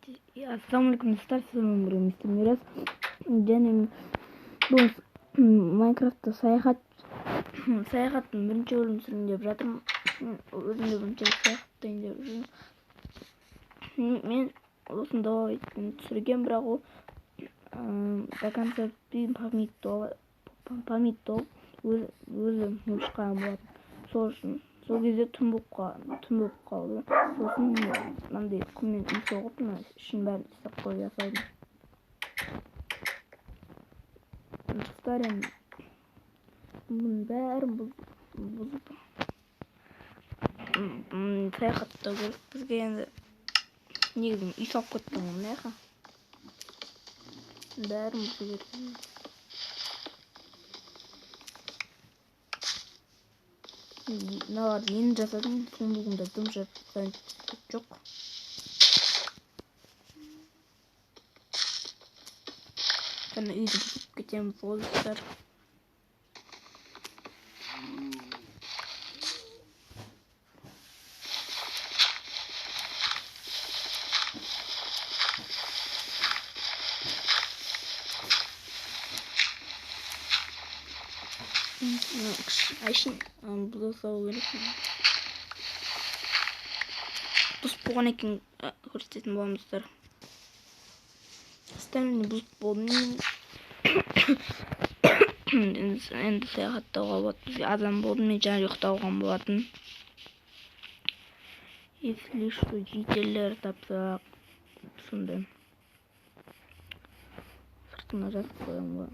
Ассалаумалейкум достар, сіз менен бирге мистер Мирас. Және бұл Майнкрафтта саяхаттың бірінші бөлімін түсірейін деп жатырмын. Өзім де бірінші саяхаттайын деп жүрмін. Мен осыны давай түсірген, бірақ ол до конца память өзі шыққан болатын. Сол үшін сол кезде түн болып қалды. Сосын мынандай құммен үй соғып, ішін бәрін істеп қойып жасадым. Достар, енді бұның бәрін бұзып саяхатта көріп бізге енді негізі үй салып кеттім ғой, мына жаққа. Бәрін бұзып кетті. Мыналарды енді жасадым, сондығында дым жасаған жоқ. Және үйді бұзып кетеміз ғой достар. Айшын бұза салу керек. Бұзып болған екен көрсететін боламын достар. Стаминді бұзып болдым. Енді саяхаттауға болады. Бізге азан болды, мен жаңа ұйықтауған болатын. Если что, жителер тапсақ сондай. Сыртына жазып қоямын ғой.